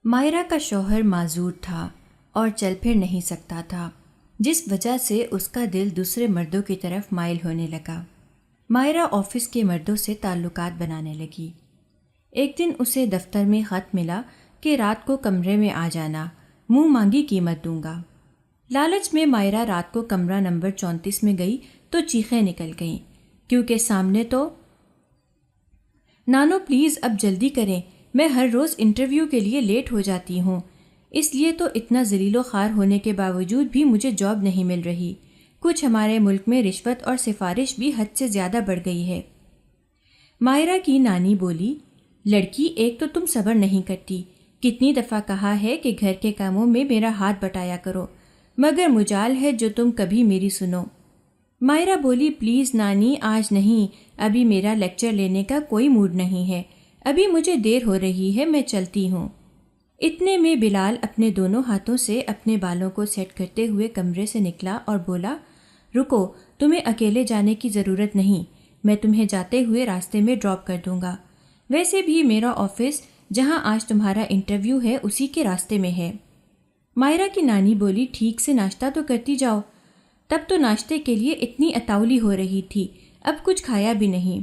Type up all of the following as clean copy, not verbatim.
مائرہ کا شوہر معذور تھا اور چل پھر نہیں سکتا تھا، جس وجہ سے اس کا دل دوسرے مردوں کی طرف مائل ہونے لگا۔ مائرہ آفس کے مردوں سے تعلقات بنانے لگی۔ ایک دن اسے دفتر میں خط ملا کہ رات کو کمرے میں آ جانا، منہ مانگی قیمت دوں گا۔ لالچ میں مائرہ رات کو کمرہ نمبر 34 میں گئی تو چیخیں نکل گئیں، کیونکہ سامنے تو نانو پلیز اب جلدی کریں، میں ہر روز انٹرویو کے لیے لیٹ ہو جاتی ہوں، اس لیے تو اتنا ذلیل و خوار ہونے کے باوجود بھی مجھے جاب نہیں مل رہی۔ کچھ ہمارے ملک میں رشوت اور سفارش بھی حد سے زیادہ بڑھ گئی ہے۔ مائرہ کی نانی بولی، لڑکی ایک تو تم صبر نہیں کرتی، کتنی دفعہ کہا ہے کہ گھر کے کاموں میں میرا ہاتھ بٹایا کرو، مگر مجال ہے جو تم کبھی میری سنو۔ مائرہ بولی، پلیز نانی آج نہیں، ابھی میرا لیکچر لینے کا کوئی موڈ نہیں ہے، ابھی مجھے دیر ہو رہی ہے، میں چلتی ہوں۔ اتنے میں بلال اپنے دونوں ہاتھوں سے اپنے بالوں کو سیٹ کرتے ہوئے کمرے سے نکلا اور بولا، رکو، تمہیں اکیلے جانے کی ضرورت نہیں، میں تمہیں جاتے ہوئے راستے میں ڈراپ کر دوں گا، ویسے بھی میرا آفس جہاں آج تمہارا انٹرویو ہے اسی کے راستے میں ہے۔ مائرہ کی نانی بولی، ٹھیک سے ناشتہ تو کرتی جاؤ۔ تب تو ناشتے کے لیے اتنی اتاولی ہو رہی تھی، اب کچھ کھایا بھی نہیں۔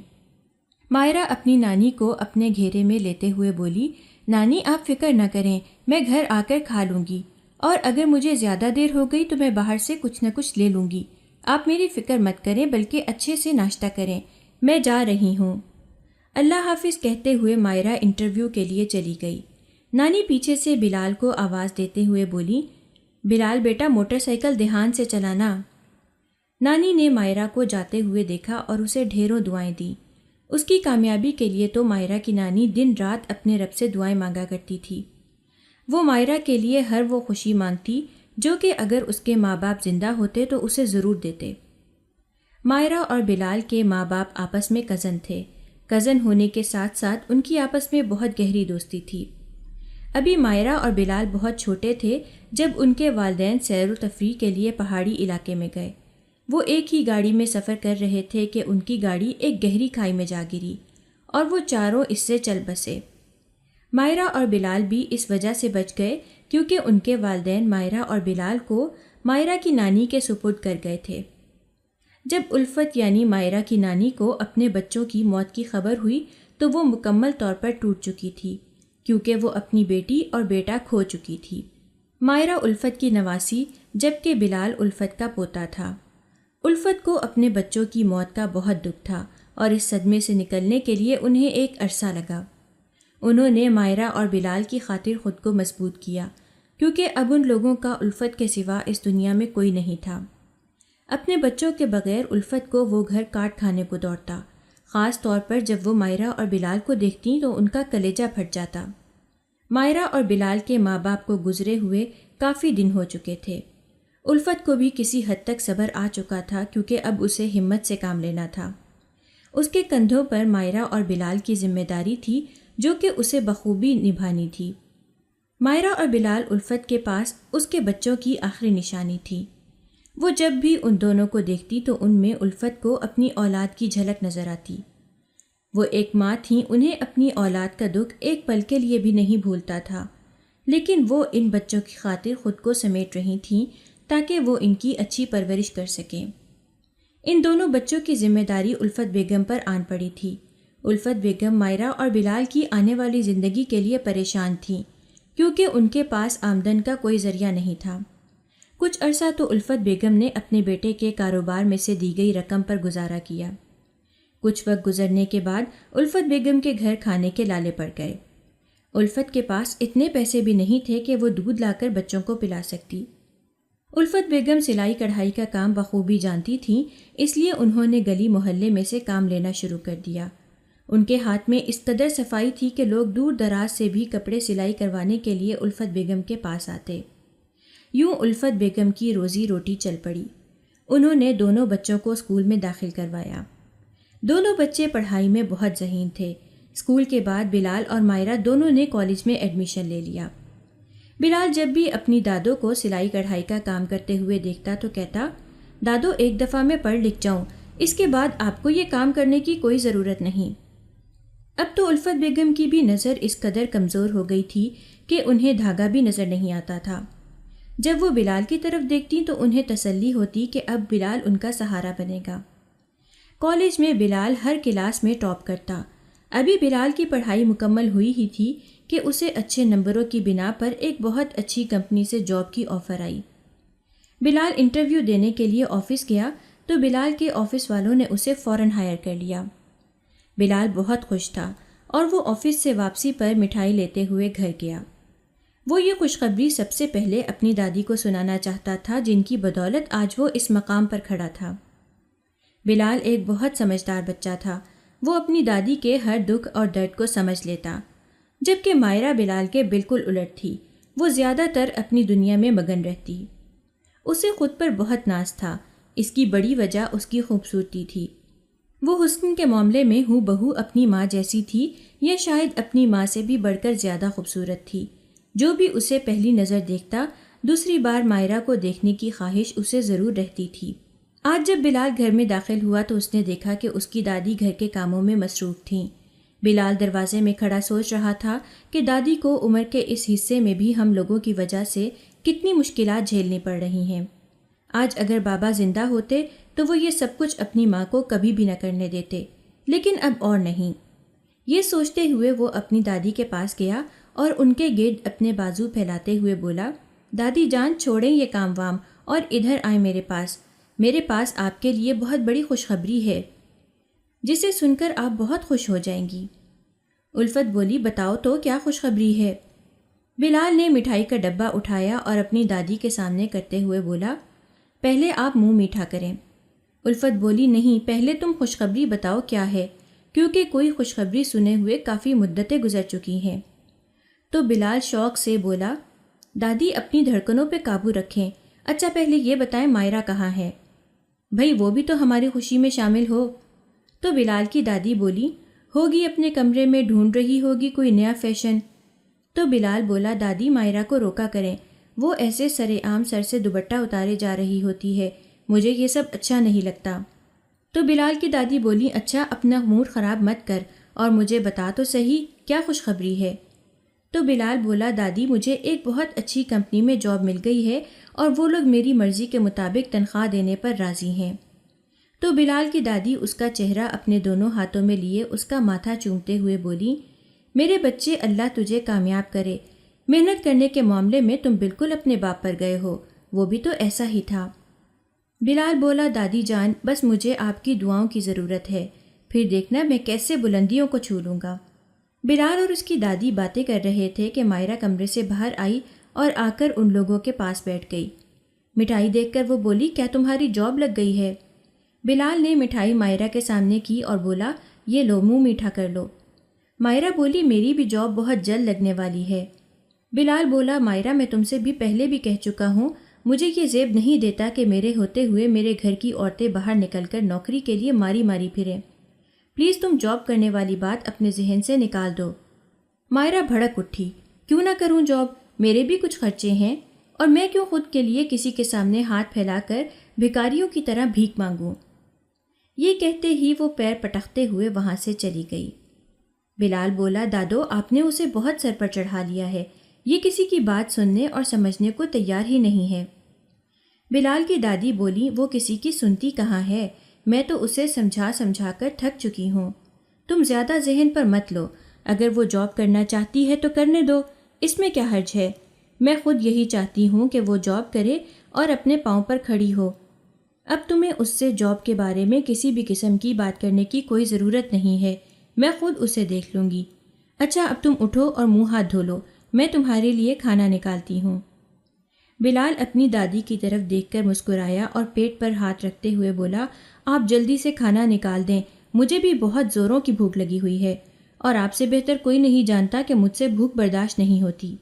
مائرہ اپنی نانی کو اپنے گھیرے میں لیتے ہوئے بولی، نانی آپ فکر نہ کریں، میں گھر آ کر کھا لوں گی، اور اگر مجھے زیادہ دیر ہو گئی تو میں باہر سے کچھ نہ کچھ لے لوں گی، آپ میری فکر مت کریں بلکہ اچھے سے ناشتہ کریں، میں جا رہی ہوں۔ اللہ حافظ کہتے ہوئے مائرہ انٹرویو کے لیے چلی گئی۔ نانی پیچھے سے بلال کو آواز دیتے ہوئے بولی، بلال بیٹا موٹر سائیکل دھیان سے چلانا۔ نانی نے مائرہ کو جاتے ہوئے دیکھا اور اسے ڈھیروں دعائیں دیں۔ اس کی کامیابی کے لیے تو مائرہ کی نانی دن رات اپنے رب سے دعائیں مانگا کرتی تھی۔ وہ مائرہ کے لیے ہر وہ خوشی مانگتی جو کہ اگر اس کے ماں باپ زندہ ہوتے تو اسے ضرور دیتے۔ مائرہ اور بلال کے ماں باپ آپس میں کزن تھے، کزن ہونے کے ساتھ ساتھ ان کی آپس میں بہت گہری دوستی تھی۔ ابھی مائرہ اور بلال بہت چھوٹے تھے جب ان کے والدین سیر و تفریح کے لیے پہاڑی علاقے میں گئے۔ وہ ایک ہی گاڑی میں سفر کر رہے تھے کہ ان کی گاڑی ایک گہری کھائی میں جا گری اور وہ چاروں اس سے چل بسے۔ مائرہ اور بلال بھی اس وجہ سے بچ گئے کیونکہ ان کے والدین مائرہ اور بلال کو مائرہ کی نانی کے سپرد کر گئے تھے۔ جب الفت یعنی مائرہ کی نانی کو اپنے بچوں کی موت کی خبر ہوئی تو وہ مکمل طور پر ٹوٹ چکی تھی کیونکہ وہ اپنی بیٹی اور بیٹا کھو چکی تھی۔ مائرہ الفت کی نواسی جبکہ بلال الفت کا پوتا تھا۔ الفت کو اپنے بچوں کی موت کا بہت دکھ تھا اور اس صدمے سے نکلنے کے لیے انہیں ایک عرصہ لگا۔ انہوں نے مائرہ اور بلال کی خاطر خود کو مضبوط کیا کیونکہ اب ان لوگوں کا الفت کے سوا اس دنیا میں کوئی نہیں تھا۔ اپنے بچوں کے بغیر الفت کو وہ گھر کاٹ کھانے کو دوڑتا، خاص طور پر جب وہ مائرہ اور بلال کو دیکھتی تو ان کا کلیجہ پھٹ جاتا۔ مائرہ اور بلال کے ماں باپ کو گزرے ہوئے کافی دن ہو چکے تھے۔ الفت کو بھی کسی حد تک صبر آ چکا تھا کیونکہ اب اسے ہمت سے کام لینا تھا۔ اس کے کندھوں پر مائرہ اور بلال کی ذمہ داری تھی جو کہ اسے بخوبی نبھانی تھی۔ مائرہ اور بلال الفت کے پاس اس کے بچوں کی آخری نشانی تھی۔ وہ جب بھی ان دونوں کو دیکھتی تو ان میں الفت کو اپنی اولاد کی جھلک نظر آتی۔ وہ ایک ماں تھیں، انہیں اپنی اولاد کا دکھ ایک پل کے لیے بھی نہیں بھولتا تھا، لیکن وہ ان بچوں کی خاطر خود کو سمیٹ رہی تھیں تاکہ وہ ان کی اچھی پرورش کر سکیں۔ ان دونوں بچوں کی ذمہ داری الفت بیگم پر آن پڑی تھی۔ الفت بیگم مائرہ اور بلال کی آنے والی زندگی کے لیے پریشان تھیں کیونکہ ان کے پاس آمدن کا کوئی ذریعہ نہیں تھا۔ کچھ عرصہ تو الفت بیگم نے اپنے بیٹے کے کاروبار میں سے دی گئی رقم پر گزارا کیا۔ کچھ وقت گزرنے کے بعد الفت بیگم کے گھر کھانے کے لالے پڑ گئے۔ الفت کے پاس اتنے پیسے بھی نہیں تھے کہ وہ دودھ لا کر بچوں کو پلا سکتی۔ الفت بیگم سلائی کڑھائی کا کام بخوبی جانتی تھیں، اس لیے انہوں نے گلی محلے میں سے کام لینا شروع کر دیا۔ ان کے ہاتھ میں اس قدر صفائی تھی کہ لوگ دور دراز سے بھی کپڑے سلائی کروانے کے لیے الفت بیگم کے پاس آتے۔ یوں الفت بیگم کی روزی روٹی چل پڑی۔ انہوں نے دونوں بچوں کو اسکول میں داخل کروایا۔ دونوں بچے پڑھائی میں بہت ذہین تھے۔ اسکول کے بعد بلال اور مائرہ دونوں نے کالج میں ایڈمیشن لے لیا۔ بلال جب بھی اپنی دادو کو سلائی کڑھائی کا کام کرتے ہوئے دیکھتا تو کہتا، دادو ایک دفعہ میں پڑھ لکھ جاؤں، اس کے بعد آپ کو یہ کام کرنے کی کوئی ضرورت نہیں۔ اب تو الفت بیگم کی بھی نظر اس قدر کمزور ہو گئی تھی کہ انہیں دھاگا بھی نظر نہیں آتا تھا۔ جب وہ بلال کی طرف دیکھتی تو انہیں تسلی ہوتی کہ اب بلال ان کا سہارا بنے گا۔ کالج میں بلال ہر کلاس میں ٹاپ کرتا۔ ابھی بلال کی پڑھائی مکمل ہوئی ہی تھی کہ اسے اچھے نمبروں کی بنا پر ایک بہت اچھی کمپنی سے جاب کی آفر آئی۔ بلال انٹرویو دینے کے لیے آفس گیا تو بلال کے آفس والوں نے اسے فوراً ہائر کر لیا۔ بلال بہت خوش تھا اور وہ آفس سے واپسی پر مٹھائی لیتے ہوئے گھر گیا۔ وہ یہ خوشخبری سب سے پہلے اپنی دادی کو سنانا چاہتا تھا، جن کی بدولت آج وہ اس مقام پر کھڑا تھا۔ بلال ایک بہت سمجھدار بچہ تھا۔ وہ اپنی دادی کے ہر دکھ اور درد کو سمجھ لیتا، جبکہ مائرہ بلال کے بالکل الٹ تھی۔ وہ زیادہ تر اپنی دنیا میں مگن رہتی۔ اسے خود پر بہت ناز تھا۔ اس کی بڑی وجہ اس کی خوبصورتی تھی۔ وہ حسن کے معاملے میں ہو بہو اپنی ماں جیسی تھی، یا شاید اپنی ماں سے بھی بڑھ کر زیادہ خوبصورت تھی۔ جو بھی اسے پہلی نظر دیکھتا، دوسری بار مائرہ کو دیکھنے کی خواہش اسے ضرور رہتی تھی۔ آج جب بلال گھر میں داخل ہوا تو اس نے دیکھا کہ اس کی دادی گھر کے کاموں میں مصروف تھیں۔ بلال دروازے میں کھڑا سوچ رہا تھا کہ دادی کو عمر کے اس حصے میں بھی ہم لوگوں کی وجہ سے کتنی مشکلات جھیلنی پڑ رہی ہیں۔ آج اگر بابا زندہ ہوتے تو وہ یہ سب کچھ اپنی ماں کو کبھی بھی نہ کرنے دیتے، لیکن اب اور نہیں۔ یہ سوچتے ہوئے وہ اپنی دادی کے پاس گیا اور ان کے گرد اپنے بازو پھیلاتے ہوئے بولا، دادی جان چھوڑیں یہ کام وام اور ادھر آئیں میرے پاس آپ کے لیے بہت بڑی خوشخبری ہے، جسے سن کر آپ بہت خوش ہو جائیں گی۔ الفت بولی، بتاؤ تو کیا خوشخبری ہے؟ بلال نے مٹھائی کا ڈبہ اٹھایا اور اپنی دادی کے سامنے کرتے ہوئے بولا، پہلے آپ منہ میٹھا کریں۔ الفت بولی، نہیں، پہلے تم خوشخبری بتاؤ کیا ہے، کیونکہ کوئی خوشخبری سنے ہوئے کافی مدتیں گزر چکی ہیں۔ تو بلال شوق سے بولا، دادی اپنی دھڑکنوں پہ قابو رکھیں۔ اچھا پہلے یہ بتائیں مائرہ کہاں ہے؟ بھئی وہ بھی تو ہماری خوشی میں شامل ہو۔ تو بلال کی دادی بولی، ہوگی اپنے کمرے میں ڈھونڈ رہی ہوگی کوئی نیا فیشن۔ تو بلال بولا، دادی مائرہ کو روکا کریں، وہ ایسے سرعام سر سے دوپٹہ اتارے جا رہی ہوتی ہے، مجھے یہ سب اچھا نہیں لگتا۔ تو بلال کی دادی بولی، اچھا اپنا موڈ خراب مت کر اور مجھے بتا تو صحیح کیا خوشخبری ہے۔ تو بلال بولا، دادی مجھے ایک بہت اچھی کمپنی میں جاب مل گئی ہے اور وہ لوگ میری مرضی کے مطابق تنخواہ دینے پر راضی ہیں۔ تو بلال کی دادی اس کا چہرہ اپنے دونوں ہاتھوں میں لیے اس کا ماتھا چومتے ہوئے بولی، میرے بچے اللہ تجھے کامیاب کرے، محنت کرنے کے معاملے میں تم بالکل اپنے باپ پر گئے ہو، وہ بھی تو ایسا ہی تھا۔ بلال بولا، دادی جان بس مجھے آپ کی دعاؤں کی ضرورت ہے، پھر دیکھنا میں کیسے بلندیوں کو چھو لوں گا۔ بلال اور اس کی دادی باتیں کر رہے تھے کہ مائرہ کمرے سے باہر آئی اور آ کر ان لوگوں کے پاس بیٹھ گئی۔ مٹھائی دیکھ کر وہ بولی، کیا تمہاری جاب لگ گئی ہے؟ بلال نے مٹھائی مائرہ کے سامنے کی اور بولا، یہ لو منہ میٹھا کر لو۔ مائرہ بولی، میری بھی جاب بہت جلد لگنے والی ہے۔ بلال بولا، مائرہ میں تم سے بھی پہلے بھی کہہ چکا ہوں، مجھے یہ زیب نہیں دیتا کہ میرے ہوتے ہوئے میرے گھر کی عورتیں باہر نکل کر نوکری کے لیے ماری ماری پھریں۔ پلیز تم جاب کرنے والی بات اپنے ذہن سے نکال دو۔ مائرہ بھڑک اٹھی، کیوں نہ کروں جاب، میرے بھی کچھ خرچے ہیں، اور میں کیوں خود کے لیے کسی کے سامنے ہاتھ پھیلا کر بھکاریوں کی طرح بھیک مانگوں۔ یہ کہتے ہی وہ پیر پٹکتے ہوئے وہاں سے چلی گئی۔ بلال بولا، دادو آپ نے اسے بہت سر پر چڑھا لیا ہے، یہ کسی کی بات سننے اور سمجھنے کو تیار ہی نہیں ہے۔ بلال کی دادی بولی، وہ کسی کی سنتی کہاں ہے، میں تو اسے سمجھا کر تھک چکی ہوں، تم زیادہ ذہن پر مت لو، اگر وہ جاب کرنا چاہتی ہے تو کرنے دو، اس میں کیا حرج ہے، میں خود یہی چاہتی ہوں کہ وہ جاب کرے اور اپنے پاؤں پر کھڑی ہو۔ اب تمہیں اس سے جاب کے بارے میں کسی بھی قسم کی بات کرنے کی کوئی ضرورت نہیں ہے، میں خود اسے دیکھ لوں گی۔ اچھا اب تم اٹھو اور منہ ہاتھ دھو لو، میں تمہارے لیے کھانا نکالتی ہوں۔ بلال اپنی دادی کی طرف دیکھ کر مسکرایا اور پیٹ پر ہاتھ رکھتے ہوئے بولا، آپ جلدی سے کھانا نکال دیں، مجھے بھی بہت زوروں کی بھوک لگی ہوئی ہے، اور آپ سے بہتر کوئی نہیں جانتا کہ مجھ سے بھوک برداشت نہیں ہوتی۔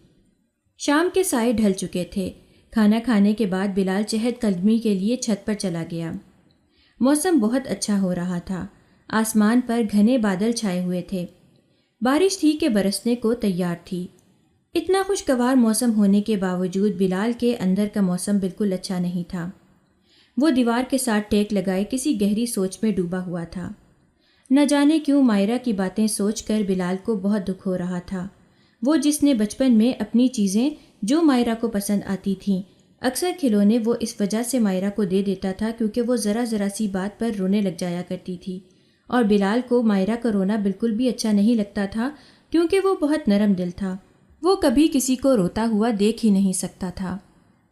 شام کے سائے ڈھل چکے تھے۔ کھانا کھانے کے بعد بلال چہل قدمی کے لیے چھت پر چلا گیا۔ موسم بہت اچھا ہو رہا تھا، آسمان پر گھنے بادل چھائے ہوئے تھے، بارش تھی کہ برسنے کو تیار تھی۔ اتنا خوشگوار موسم ہونے کے باوجود بلال کے اندر کا موسم بالکل اچھا نہیں تھا۔ وہ دیوار کے ساتھ ٹیک لگائے کسی گہری سوچ میں ڈوبا ہوا تھا۔ نہ جانے کیوں مائرہ کی باتیں سوچ کر بلال کو بہت دکھ ہو رہا تھا۔ وہ جس نے بچپن میں اپنی چیزیں جو مائرہ کو پسند آتی تھیں، اکثر کھلونے وہ اس وجہ سے مائرہ کو دے دیتا تھا کیونکہ وہ ذرا سی بات پر رونے لگ جایا کرتی تھی، اور بلال کو مائرہ کا رونا بالکل بھی اچھا نہیں لگتا تھا کیونکہ وہ بہت نرم دل تھا۔ وہ کبھی کسی کو روتا ہوا دیکھ ہی نہیں سکتا تھا،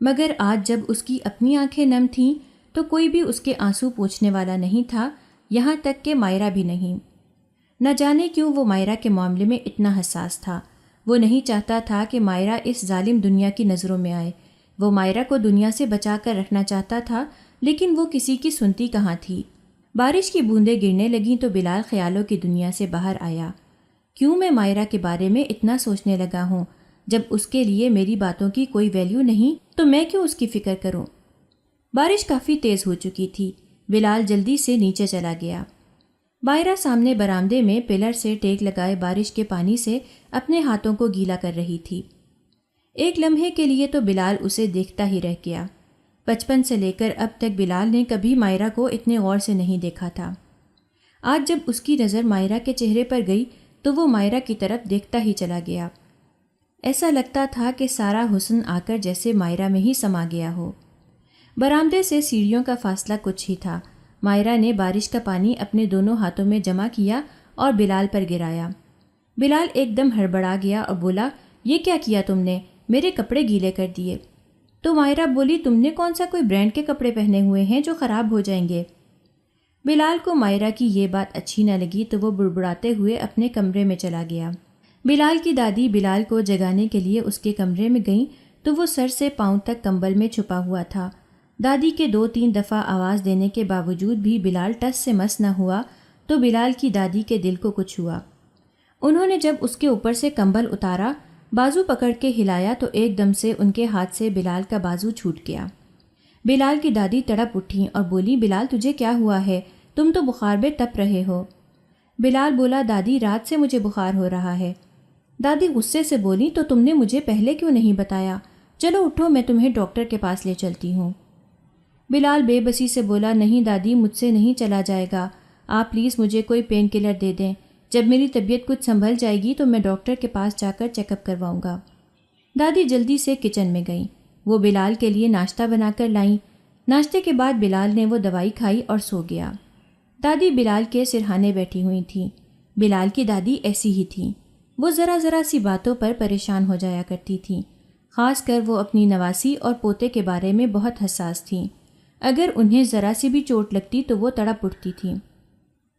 مگر آج جب اس کی اپنی آنکھیں نم تھیں تو کوئی بھی اس کے آنسو پوچھنے والا نہیں تھا، یہاں تک کہ مائرہ بھی نہیں۔ نہ جانے کیوں وہ مائرہ کے معاملے میں اتنا حساس تھا۔ وہ نہیں چاہتا تھا کہ مائرہ اس ظالم دنیا کی نظروں میں آئے۔ وہ مائرہ کو دنیا سے بچا کر رکھنا چاہتا تھا، لیکن وہ کسی کی سنتی کہاں تھی۔ بارش کی بوندیں گرنے لگیں تو بلال خیالوں کی دنیا سے باہر آیا۔ کیوں میں مائرہ کے بارے میں اتنا سوچنے لگا ہوں؟ جب اس کے لیے میری باتوں کی کوئی ویلیو نہیں تو میں کیوں اس کی فکر کروں؟ بارش کافی تیز ہو چکی تھی۔ بلال جلدی سے نیچے چلا گیا۔ مائرہ سامنے برآمدے میں پلر سے ٹیک لگائے بارش کے پانی سے اپنے ہاتھوں کو گیلا کر رہی تھی۔ ایک لمحے کے لیے تو بلال اسے دیکھتا ہی رہ گیا۔ بچپن سے لے کر اب تک بلال نے کبھی مائرہ کو اتنے غور سے نہیں دیکھا تھا۔ آج جب اس کی نظر مائرہ کے چہرے پر گئی تو وہ مائرہ کی طرف دیکھتا ہی چلا گیا۔ ایسا لگتا تھا کہ سارا حسن آ کر جیسے مائرہ میں ہی سما گیا ہو۔ برآمدے سے سیڑھیوں کا فاصلہ کچھ ہی تھا۔ مائرہ نے بارش کا پانی اپنے دونوں ہاتھوں میں جمع کیا اور بلال پر گرایا۔ بلال ایک دم ہڑبڑا گیا اور بولا، یہ کیا کیا تم نے؟ میرے کپڑے گیلے کر دیے۔ تو مائرہ بولی، تم نے کون سا کوئی برانڈ کے کپڑے پہنے ہوئے ہیں جو خراب ہو جائیں گے؟ بلال کو مائرہ کی یہ بات اچھی نہ لگی تو وہ بڑبڑاتے ہوئے اپنے کمرے میں چلا گیا۔ بلال کی دادی بلال کو جگانے کے لیے اس کے کمرے میں گئیں تو وہ سر سے پاؤں تک کمبل میں چھپا ہوا تھا۔ دادی کے 2-3 دفعہ آواز دینے کے باوجود بھی بلال ٹس سے مس نہ ہوا تو بلال کی دادی کے دل کو کچھ ہوا۔ انہوں نے جب اس کے اوپر سے کمبل اتارا، بازو پکڑ کے ہلایا تو ایک دم سے ان کے ہاتھ سے بلال کا بازو چھوٹ گیا۔ بلال کی دادی تڑپ اٹھیں اور بولی، بلال تجھے کیا ہوا ہے؟ تم تو بخار میں تپ رہے ہو۔ بلال بولا، دادی رات سے مجھے بخار ہو رہا ہے۔ دادی غصے سے بولی، تو تم نے مجھے پہلے کیوں نہیں بتایا؟ چلو اٹھو، میں تمہیں ڈاکٹر کے پاس لے چلتی ہوں۔ بلال بے بسی سے بولا، نہیں دادی، مجھ سے نہیں چلا جائے گا، آپ پلیز مجھے کوئی پین کلر دے دیں۔ جب میری طبیعت کچھ سنبھل جائے گی تو میں ڈاکٹر کے پاس جا کر چیک اپ کرواؤں گا۔ دادی جلدی سے کچن میں گئیں۔ وہ بلال کے لیے ناشتہ بنا کر لائیں۔ ناشتے کے بعد بلال نے وہ دوائی کھائی اور سو گیا۔ دادی بلال کے سرہانے بیٹھی ہوئی تھیں۔ بلال کی دادی ایسی ہی تھیں۔ وہ ذرا سی باتوں پر پریشان ہو جایا کرتی تھیں۔ خاص کر وہ اپنی نواسی اور پوتے کے بارے میں بہت حساس تھیں۔ اگر انہیں ذرا سی بھی چوٹ لگتی تو وہ تڑپ اٹھتی تھیں۔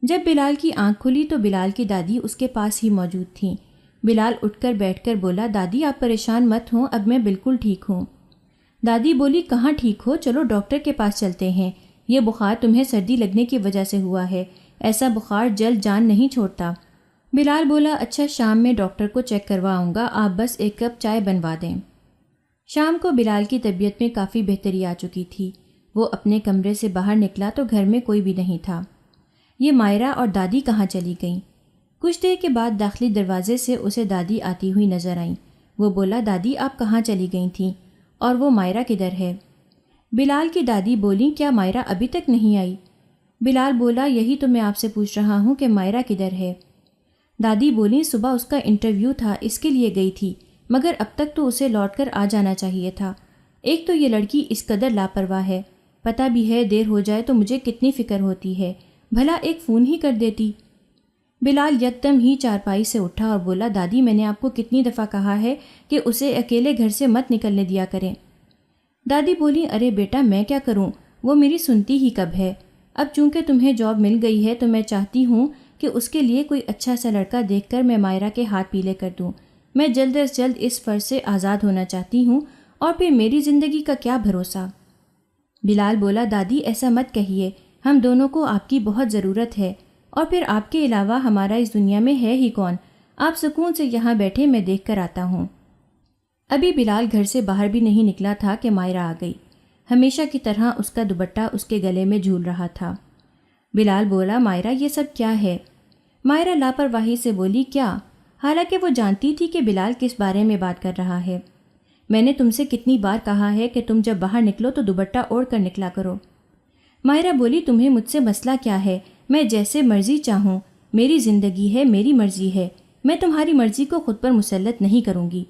جب بلال کی آنکھ کھلی تو بلال کی دادی اس کے پاس ہی موجود تھیں۔ بلال اٹھ کر بیٹھ کر بولا، دادی آپ پریشان مت ہوں، اب میں بالکل ٹھیک ہوں۔ دادی بولی، کہاں ٹھیک ہو؟ چلو ڈاکٹر کے پاس چلتے ہیں۔ یہ بخار تمہیں سردی لگنے کی وجہ سے ہوا ہے، ایسا بخار جلد جان نہیں چھوڑتا۔ بلال بولا، اچھا شام میں ڈاکٹر کو چیک کرواؤں گا، آپ بس 1 کپ چائے بنوا دیں۔ شام کو بلال کی طبیعت میں کافی بہتری آ چکی تھی۔ وہ اپنے کمرے سے باہر نکلا تو گھر میں کوئی بھی نہیں تھا۔ یہ مائرہ اور دادی کہاں چلی گئیں؟ کچھ دیر کے بعد داخلی دروازے سے اسے دادی آتی ہوئی نظر آئیں۔ وہ بولا، دادی آپ کہاں چلی گئی تھیں؟ اور وہ مائرہ کدھر ہے؟ بلال کی دادی بولیں، کیا مائرہ ابھی تک نہیں آئی؟ بلال بولا، یہی تو میں آپ سے پوچھ رہا ہوں کہ مائرہ کدھر ہے؟ دادی بولیں، صبح اس کا انٹرویو تھا، اس کے لیے گئی تھی، مگر اب تک تو اسے لوٹ کر آ جانا چاہیے تھا۔ ایک تو یہ لڑکی اس قدر لاپرواہ ہے، پتہ بھی ہے دیر ہو جائے تو مجھے کتنی فکر ہوتی ہے، بھلا ایک فون ہی کر دیتی۔ بلال یکدم ہی چارپائی سے اٹھا اور بولا، دادی میں نے آپ کو کتنی دفعہ کہا ہے کہ اسے اکیلے گھر سے مت نکلنے دیا کریں۔ دادی بولی، ارے بیٹا میں کیا کروں، وہ میری سنتی ہی کب ہے۔ اب چونکہ تمہیں جاب مل گئی ہے تو میں چاہتی ہوں کہ اس کے لیے کوئی اچھا سا لڑکا دیکھ کر میں مائرہ کے ہاتھ پیلے کر دوں۔ میں جلد از جلد اس فرض سے آزاد ہونا چاہتی ہوں، اور پھر میری زندگی کا کیا بھروسہ۔ بلال بولا، دادی ایسا مت کہیے، ہم دونوں کو آپ کی بہت ضرورت ہے، اور پھر آپ کے علاوہ ہمارا اس دنیا میں ہے ہی کون؟ آپ سکون سے یہاں بیٹھے، میں دیکھ کر آتا ہوں۔ ابھی بلال گھر سے باہر بھی نہیں نکلا تھا کہ مائرہ آ گئی۔ ہمیشہ کی طرح اس کا دوپٹہ اس کے گلے میں جھول رہا تھا۔ بلال بولا، مائرہ یہ سب کیا ہے؟ مائرہ لاپرواہی سے بولی، کیا؟ حالانکہ وہ جانتی تھی کہ بلال کس بارے میں بات کر رہا ہے۔ میں نے تم سے کتنی بار کہا ہے کہ تم جب باہر نکلو تو دوپٹہ اوڑھ کر نکلا کرو۔ مائرہ بولی، تمہیں مجھ سے مسئلہ کیا ہے؟ میں جیسے مرضی چاہوں، میری زندگی ہے، میری مرضی ہے، میں تمہاری مرضی کو خود پر مسلط نہیں کروں گی،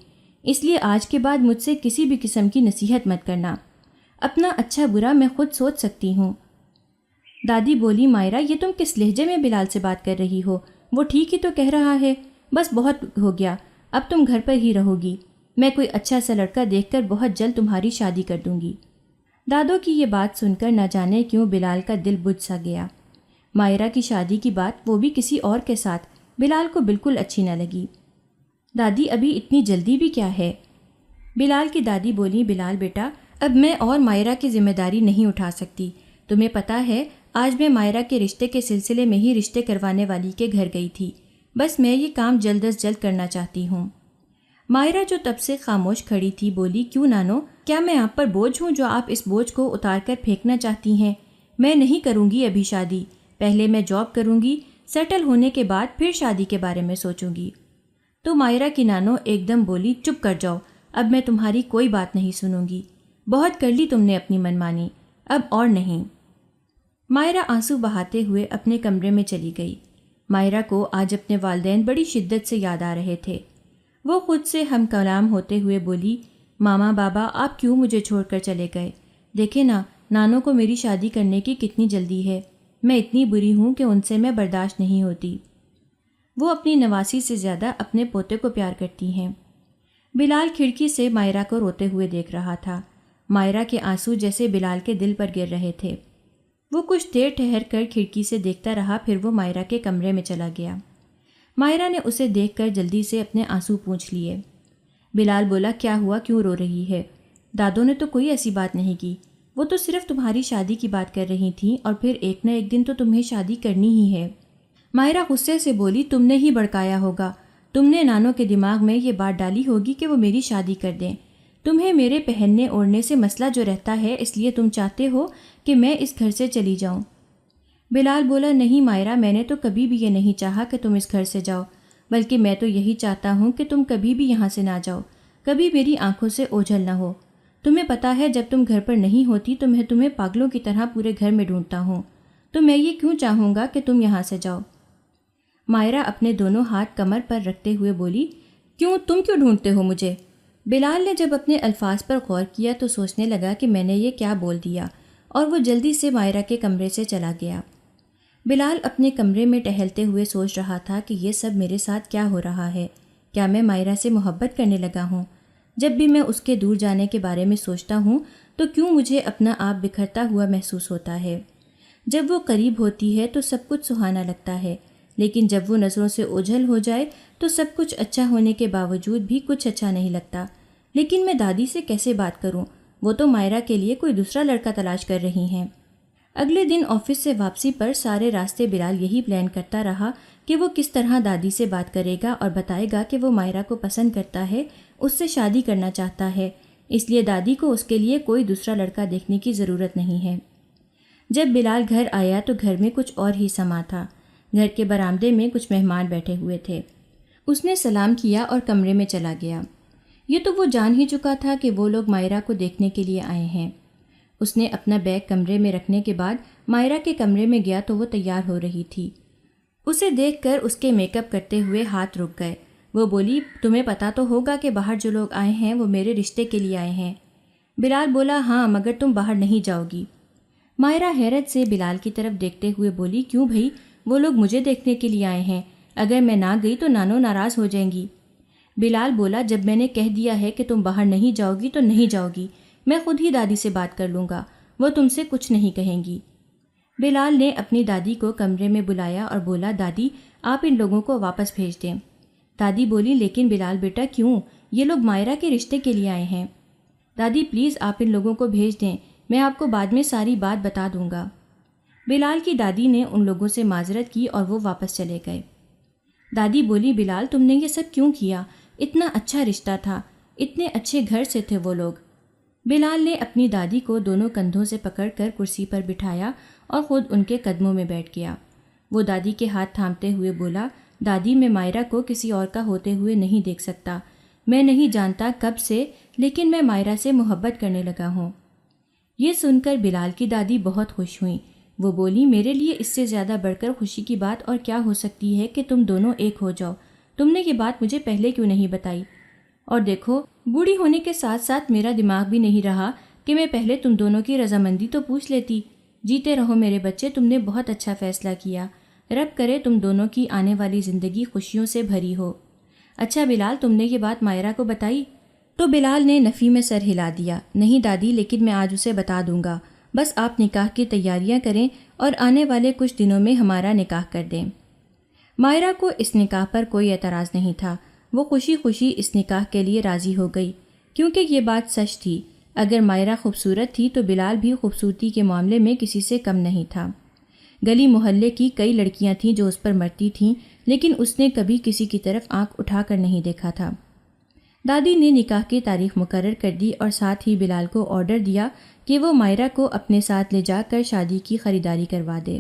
اس لیے آج کے بعد مجھ سے کسی بھی قسم کی نصیحت مت کرنا، اپنا اچھا برا میں خود سوچ سکتی ہوں۔ دادی بولی، مائرہ یہ تم کس لہجے میں بلال سے بات کر رہی ہو؟ وہ ٹھیک ہی تو کہہ رہا ہے، بس بہت ہو گیا، اب تم گھر پر ہی رہو گی، میں کوئی اچھا سا لڑکا دیکھ کر بہت جلد تمہاری شادی کر دوں گی۔ دادوں کی یہ بات سن کر نہ جانے کیوں بلال کا دل بجھ سا گیا۔ مائرہ کی شادی کی بات، وہ بھی کسی اور کے ساتھ، بلال کو بالکل اچھی نہ لگی۔ دادی ابھی اتنی جلدی بھی کیا ہے؟ بلال کی دادی بولی، بلال بیٹا اب میں اور مائرہ کی ذمہ داری نہیں اٹھا سکتی، تمہیں پتہ ہے آج میں مائرہ کے رشتے کے سلسلے میں ہی رشتے کروانے والی کے گھر گئی تھی، بس میں یہ کام جلد از جلد کرنا چاہتی ہوں۔ مائرہ جو تب سے خاموش کھڑی تھی بولی، کیوں نانو، کیا میں آپ پر بوجھ ہوں جو آپ اس بوجھ کو اتار کر پھینکنا چاہتی ہیں؟ میں نہیں کروں گی ابھی شادی، پہلے میں جاب کروں گی، سیٹل ہونے کے بعد پھر شادی کے بارے میں سوچوں گی۔ تو مائرہ کی نانو ایک دم بولی، چپ کر جاؤ، اب میں تمہاری کوئی بات نہیں سنوں گی، بہت کر لی تم نے اپنی من مانی، اب اور نہیں۔ مائرہ آنسو بہاتے ہوئے اپنے کمرے میں چلی گئی۔ مائرہ کو آج اپنے والدین بڑی شدت سے یاد آ رہے تھے۔ وہ خود سے ہم کلام ہوتے ہوئے بولی، ماما بابا آپ کیوں مجھے چھوڑ کر چلے گئے؟ دیکھیں نا، نانو کو میری شادی کرنے کی کتنی جلدی ہے، میں اتنی بری ہوں کہ ان سے میں برداشت نہیں ہوتی۔ وہ اپنی نواسی سے زیادہ اپنے پوتے کو پیار کرتی ہیں۔ بلال کھڑکی سے مائرہ کو روتے ہوئے دیکھ رہا تھا۔ مائرہ کے آنسو جیسے بلال کے دل پر گر رہے تھے۔ وہ کچھ دیر ٹھہر کر کھڑکی سے دیکھتا رہا، پھر وہ مائرہ کے کمرے میں چلا گیا۔ مائرہ نے اسے دیکھ کر جلدی سے اپنے آنسو پونچھ لیے۔ بلال بولا، کیا ہوا، کیوں رو رہی ہے؟ دادوں نے تو کوئی ایسی بات نہیں کی، وہ تو صرف تمہاری شادی کی بات کر رہی تھیں، اور پھر ایک نہ ایک دن تو تمہیں شادی کرنی ہی ہے۔ مائرہ غصے سے بولی، تم نے ہی بڑکایا ہوگا، تم نے نانو کے دماغ میں یہ بات ڈالی ہوگی کہ وہ میری شادی کر دیں۔ تمہیں میرے پہننے اوڑھنے سے مسئلہ جو رہتا ہے، اس لیے تم چاہتے ہو کہ میں اس گھر سے چلی جاؤں۔ بلال بولا، نہیں مائرہ، میں نے تو کبھی بھی یہ نہیں چاہا کہ تم اس گھر سے جاؤ، بلکہ میں تو یہی چاہتا ہوں کہ تم کبھی بھی یہاں سے نہ جاؤ، کبھی میری آنکھوں سے اوجھل نہ ہو۔ تمہیں پتہ ہے جب تم گھر پر نہیں ہوتی تو میں تمہیں پاگلوں کی طرح پورے گھر میں ڈھونڈتا ہوں، تو میں یہ کیوں چاہوں گا کہ تم یہاں سے جاؤ؟ مائرہ اپنے دونوں ہاتھ کمر پر رکھتے ہوئے بولی، تم کیوں ڈھونڈتے ہو مجھے؟ بلال نے جب اپنے الفاظ پر غور کیا تو سوچنے لگا کہ میں نے یہ کیا بول دیا، اور وہ جلدی سے مائرہ کے کمرے سے چلا گیا۔ بلال اپنے کمرے میں ٹہلتے ہوئے سوچ رہا تھا کہ یہ سب میرے ساتھ کیا ہو رہا ہے؟ کیا میں مائرہ سے محبت کرنے لگا ہوں؟ جب بھی میں اس کے دور جانے کے بارے میں سوچتا ہوں تو کیوں مجھے اپنا آپ بکھرتا ہوا محسوس ہوتا ہے؟ جب وہ قریب ہوتی ہے تو سب کچھ سہانا لگتا ہے، لیکن جب وہ نظروں سے اوجھل ہو جائے تو سب کچھ اچھا ہونے کے باوجود بھی کچھ اچھا نہیں لگتا۔ لیکن میں دادی سے کیسے بات کروں؟ وہ تو مائرہ کے لیے کوئی دوسرا لڑکا تلاش کر رہی ہیں۔ اگلے دن آفس سے واپسی پر سارے راستے بلال یہی پلان کرتا رہا کہ وہ کس طرح دادی سے بات کرے گا اور بتائے گا کہ وہ مائرہ کو پسند کرتا ہے، اس سے شادی کرنا چاہتا ہے، اس لیے دادی کو اس کے لیے کوئی دوسرا لڑکا دیکھنے کی ضرورت نہیں ہے۔ جب بلال گھر آیا تو گھر میں کچھ اور ہی سما تھا۔ گھر کے برآمدے میں کچھ مہمان بیٹھے ہوئے تھے۔ اس نے سلام کیا اور کمرے میں چلا گیا۔ یہ تو وہ جان ہی چکا تھا کہ وہ لوگ مائرہ کو دیکھنے کے لیے آئے ہیں۔ اس نے اپنا بیگ کمرے میں رکھنے کے بعد مائرہ کے کمرے میں گیا تو وہ تیار ہو رہی تھی۔ اسے دیکھ کر اس کے میک اپ کرتے ہوئے ہاتھ رک گئے۔ وہ بولی، تمہیں پتہ تو ہوگا کہ باہر جو لوگ آئے ہیں وہ میرے رشتے کے لیے آئے ہیں۔ بلال بولا، ہاں، مگر تم باہر نہیں جاؤ گی۔ مائرہ حیرت سے بلال کی طرف دیکھتے ہوئے بولی، کیوں بھائی، وہ لوگ مجھے دیکھنے کے لیے آئے ہیں، اگر میں نہ گئی تو نانو ناراض ہو جائیں گی۔ بلال بولا، جب میں نے کہہ دیا ہے کہ تم باہر نہیں جاؤ گی تو نہیں جاؤ گی، میں خود ہی دادی سے بات کر لوں گا، وہ تم سے کچھ نہیں کہیں گی۔ بلال نے اپنی دادی کو کمرے میں بلایا اور بولا، دادی آپ ان لوگوں کو واپس بھیج دیں۔ دادی بولی، لیکن بلال بیٹا کیوں؟ یہ لوگ مائرہ کے رشتے کے لیے آئے ہیں۔ دادی پلیز آپ ان لوگوں کو بھیج دیں، میں آپ کو بعد میں ساری بات بتا دوں گا۔ بلال کی دادی نے ان لوگوں سے معذرت کی اور وہ واپس چلے گئے۔ دادی بولی، بلال تم نے یہ سب کیوں کیا؟ اتنا اچھا رشتہ تھا، اتنے اچھے گھر سے تھے وہ لوگ۔ بلال نے اپنی دادی کو دونوں کندھوں سے پکڑ کر کرسی پر بٹھایا اور خود ان کے قدموں میں بیٹھ گیا۔ وہ دادی کے ہاتھ تھامتے ہوئے بولا، دادی میں مائرہ کو کسی اور کا ہوتے ہوئے نہیں دیکھ سکتا، میں نہیں جانتا کب سے، لیکن میں مائرہ سے محبت کرنے لگا ہوں۔ یہ سن کر بلال کی دادی بہت خوش ہوئیں۔ وہ بولی میرے لیے اس سے زیادہ بڑھ کر خوشی کی بات اور کیا ہو سکتی ہے کہ تم دونوں ایک ہو جاؤ. تم نے یہ بات مجھے پہلے کیوں نہیں بتائی؟ اور دیکھو بوڑھی ہونے کے ساتھ ساتھ میرا دماغ بھی نہیں رہا کہ میں پہلے تم دونوں کی رضامندی تو پوچھ لیتی. جیتے رہو میرے بچے، تم نے بہت اچھا فیصلہ کیا. رب کرے تم دونوں کی آنے والی زندگی خوشیوں سے بھری ہو. اچھا بلال، تم نے یہ بات مائرہ کو بتائی؟ تو بلال نے نفی میں سر ہلا دیا. نہیں دادی، لیکن میں آج اسے بتا دوں گا. بس آپ نکاح کی تیاریاں کریں اور آنے والے کچھ دنوں میں ہمارا نکاح کر دیں. مائرہ کو اس نکاح پر کوئی اعتراض نہیں تھا. وہ خوشی خوشی اس نکاح کے لیے راضی ہو گئی، کیونکہ یہ بات سچ تھی. اگر مائرہ خوبصورت تھی تو بلال بھی خوبصورتی کے معاملے میں کسی سے کم نہیں تھا. گلی محلے کی کئی لڑکیاں تھیں جو اس پر مرتی تھیں، لیکن اس نے کبھی کسی کی طرف آنکھ اٹھا کر نہیں دیکھا تھا. دادی نے نکاح کی تاریخ مقرر کر دی اور ساتھ ہی بلال کو آرڈر دیا کہ وہ مائرہ کو اپنے ساتھ لے جا کر شادی کی خریداری کروا دے.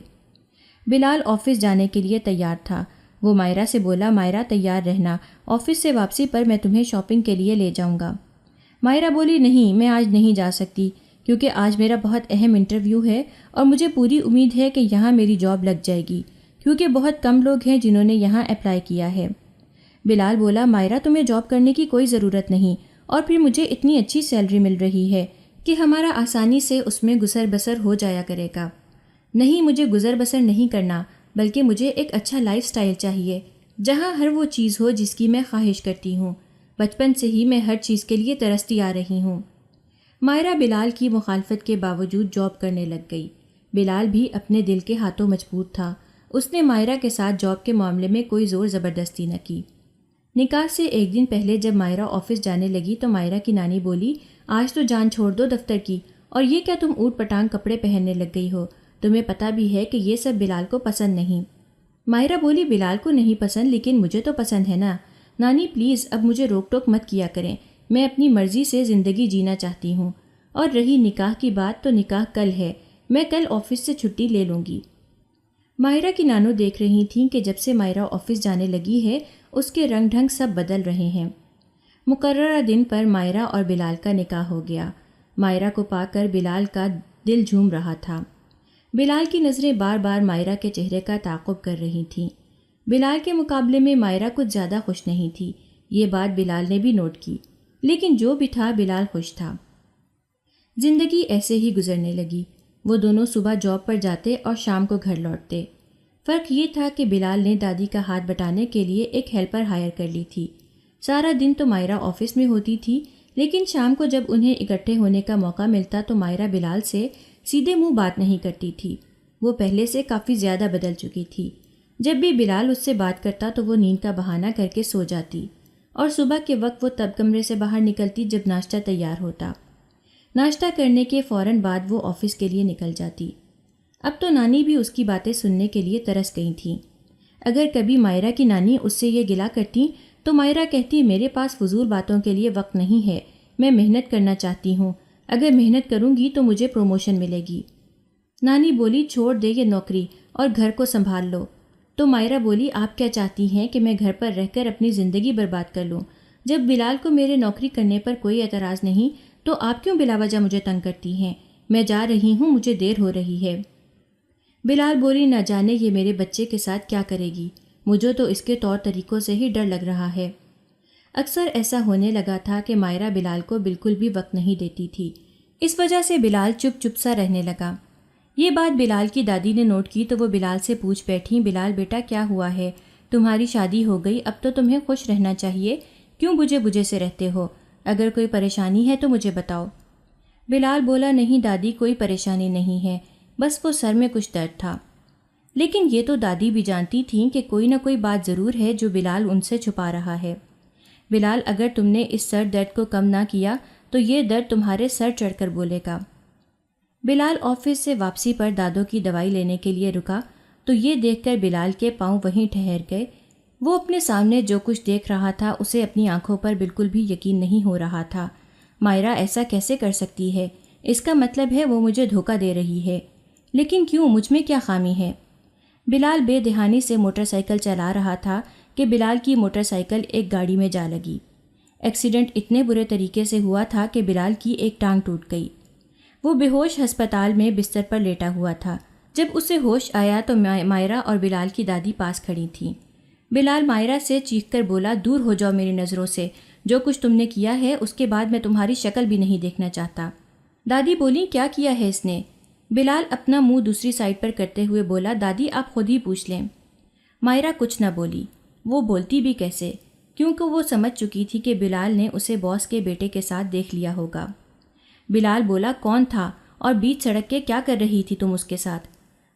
بلال آفس جانے کے لیے تیار تھا. وہ مائرہ سے بولا مائرہ تیار رہنا، آفس سے واپسی پر میں تمہیں شاپنگ کے لیے لے جاؤں گا. مائرہ بولی نہیں، میں آج نہیں جا سکتی کیونکہ آج میرا بہت اہم انٹرویو ہے اور مجھے پوری امید ہے کہ یہاں میری جاب لگ جائے گی کیونکہ بہت کم لوگ ہیں جنہوں نے یہاں اپلائی کیا ہے. بلال بولا مائرہ تمہیں جاب کرنے کی کوئی ضرورت نہیں، اور پھر مجھے اتنی اچھی سیلری مل رہی ہے کہ ہمارا آسانی سے اس میں گزر بسر ہو جایا کرے گا. نہیں، مجھے گزر بسر نہیں کرنا، بلکہ مجھے ایک اچھا لائف سٹائل چاہیے جہاں ہر وہ چیز ہو جس کی میں خواہش کرتی ہوں. بچپن سے ہی میں ہر چیز کے لیے ترستی آ رہی ہوں. مائرہ بلال کی مخالفت کے باوجود جاب کرنے لگ گئی. بلال بھی اپنے دل کے ہاتھوں مجبور تھا. اس نے مائرہ کے ساتھ جاب کے معاملے میں کوئی زور زبردستی نہ کی. نکاح سے ایک دن پہلے جب مائرہ آفس جانے لگی تو مائرہ کی نانی بولی آج تو جان چھوڑ دو دفتر کی، اور یہ کیا تم اوٹ پٹانگ کپڑے پہننے لگ گئی ہو؟ تمہیں پتہ بھی ہے کہ یہ سب بلال کو پسند نہیں. مائرہ بولی بلال کو نہیں پسند لیکن مجھے تو پسند ہے نا. نانی پلیز اب مجھے روک ٹوک مت کیا کریں، میں اپنی مرضی سے زندگی جینا چاہتی ہوں. اور رہی نکاح کی بات تو نکاح کل ہے، میں کل آفس سے چھٹی لے لوں گی. مائرہ کی نانو دیکھ رہی تھیں کہ جب سے مائرہ آفس جانے لگی ہے اس کے رنگ ڈھنگ سب بدل رہے ہیں. مقررہ دن پر مائرہ اور بلال کا نکاح ہو گیا. مائرہ کو پا کر بلال کا دل جھوم رہا تھا. بلال کی نظریں بار بار مائرہ کے چہرے کا تعاقب کر رہی تھیں. بلال کے مقابلے میں مائرہ کچھ زیادہ خوش نہیں تھی. یہ بات بلال نے بھی نوٹ کی، لیکن جو بھی تھا بلال خوش تھا. زندگی ایسے ہی گزرنے لگی. وہ دونوں صبح جاب پر جاتے اور شام کو گھر لوٹتے. فرق یہ تھا کہ بلال نے دادی کا ہاتھ بٹانے کے لیے ایک ہیلپر ہائر کر لی تھی. سارا دن تو مائرہ آفس میں ہوتی تھی، لیکن شام کو جب انہیں اکٹھے ہونے کا موقع ملتا تو مائرہ بلال سے سیدھے منہ بات نہیں کرتی تھی. وہ پہلے سے کافی زیادہ بدل چکی تھی. جب بھی بلال اس سے بات کرتا تو وہ نیند کا بہانہ کر کے سو جاتی، اور صبح کے وقت وہ تب کمرے سے باہر نکلتی جب ناشتہ تیار ہوتا. ناشتہ کرنے کے فوراً بعد وہ آفس کے لیے نکل جاتی. اب تو نانی بھی اس کی باتیں سننے کے لیے ترس گئی تھیں. اگر کبھی مائرہ کی نانی اس سے یہ گلا کرتی تو مائرہ کہتی میرے پاس فضول باتوں کے لیے وقت نہیں ہے، میں محنت کرنا چاہتی ہوں، اگر محنت کروں گی تو مجھے پروموشن ملے گی. نانی بولی چھوڑ دے یہ نوکری اور گھر کو سنبھال لو. تو مائرہ بولی آپ کیا چاہتی ہیں کہ میں گھر پر رہ کر اپنی زندگی برباد کر لوں؟ جب بلال کو میرے نوکری کرنے پر کوئی اعتراض نہیں تو آپ کیوں بلا وجہ مجھے تنگ کرتی ہیں؟ میں جا رہی ہوں، مجھے دیر ہو رہی ہے. بلال بولی نہ جانے یہ میرے بچے کے ساتھ کیا کرے گی، مجھے تو اس کے طور طریقوں سے ہی ڈر لگ رہا ہے. اکثر ایسا ہونے لگا تھا کہ مائرہ بلال کو بالکل بھی وقت نہیں دیتی تھی. اس وجہ سے بلال چپ چپ سا رہنے لگا. یہ بات بلال کی دادی نے نوٹ کی تو وہ بلال سے پوچھ بیٹھیں بلال بیٹا کیا ہوا ہے؟ تمہاری شادی ہو گئی، اب تو تمہیں خوش رہنا چاہیے، کیوں بجھے بجھے سے رہتے ہو؟ اگر کوئی پریشانی ہے تو مجھے بتاؤ. بلال بولا نہیں دادی کوئی پریشانی نہیں ہے، بس وہ سر میں کچھ درد تھا. لیکن یہ تو دادی بھی جانتی تھیں کہ کوئی نہ کوئی بات ضرور ہے جو بلال ان سے چھپا رہا ہے. بلال اگر تم نے اس سر درد کو کم نہ کیا تو یہ درد تمہارے سر چڑھ کر بولے گا. بلال آفس سے واپسی پر دادوں کی دوائی لینے کے لیے رکا تو یہ دیکھ کر بلال کے پاؤں وہیں ٹھہر گئے. وہ اپنے سامنے جو کچھ دیکھ رہا تھا اسے اپنی آنکھوں پر بالکل بھی یقین نہیں ہو رہا تھا. مائرہ ایسا کیسے کر سکتی ہے؟ اس کا مطلب ہے وہ مجھے دھوکہ دے رہی ہے. لیکن کیوں؟ مجھ میں کیا خامی ہے؟ بلال بے دہانی سے موٹر سائیکل چلا رہا تھا کہ بلال کی موٹر سائیکل ایک گاڑی میں جا لگی. ایکسیڈنٹ اتنے برے طریقے سے ہوا تھا کہ بلال کی ایک ٹانگ ٹوٹ گئی. وہ بے ہوش ہسپتال میں بستر پر لیٹا ہوا تھا. جب اسے ہوش آیا تو مائرہ اور بلال کی دادی پاس کھڑی تھیں۔ بلال مائرہ سے چیخ کر بولا، دور ہو جاؤ میری نظروں سے، جو کچھ تم نے کیا ہے اس کے بعد میں تمہاری شکل بھی نہیں دیکھنا چاہتا۔ دادی بولی، کیا کیا ہے اس نے؟ بلال اپنا منہ دوسری سائڈ پر کرتے ہوئے بولا، دادی آپ خود ہی پوچھ لیں۔ مائرہ کچھ نہ بولی، وہ بولتی بھی کیسے، کیونکہ وہ سمجھ چکی تھی کہ بلال نے اسے باس کے بیٹے کے ساتھ دیکھ لیا ہوگا۔ بلال بولا، کون تھا اور بیچ سڑک کے کیا کر رہی تھی تم اس کے ساتھ؟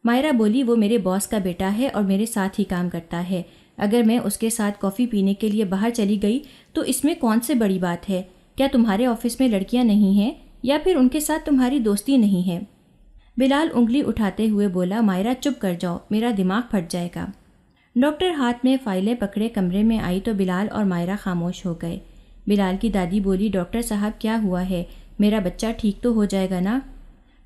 مائرہ بولی، وہ میرے باس کا بیٹا ہے اور میرے ساتھ ہی کام کرتا ہے، اگر میں اس کے ساتھ کافی پینے کے لیے باہر چلی گئی تو اس میں کون سے بڑی بات ہے؟ کیا تمہارے آفس میں لڑکیاں نہیں ہیں یا پھر ان کے ساتھ تمہاری دوستی نہیں ہے؟ بلال انگلی اٹھاتے ہوئے بولا، مائرہ چپ کر جاؤ، میرا دماغ پھٹ جائے گا۔ ڈاکٹر ہاتھ میں فائلیں پکڑے کمرے میں آئی تو بلال اور مائرہ خاموش ہو گئے۔ بلال کی دادی بولی، ڈاکٹر صاحب کیا ہوا ہے؟ میرا بچہ ٹھیک تو ہو جائے گا نا؟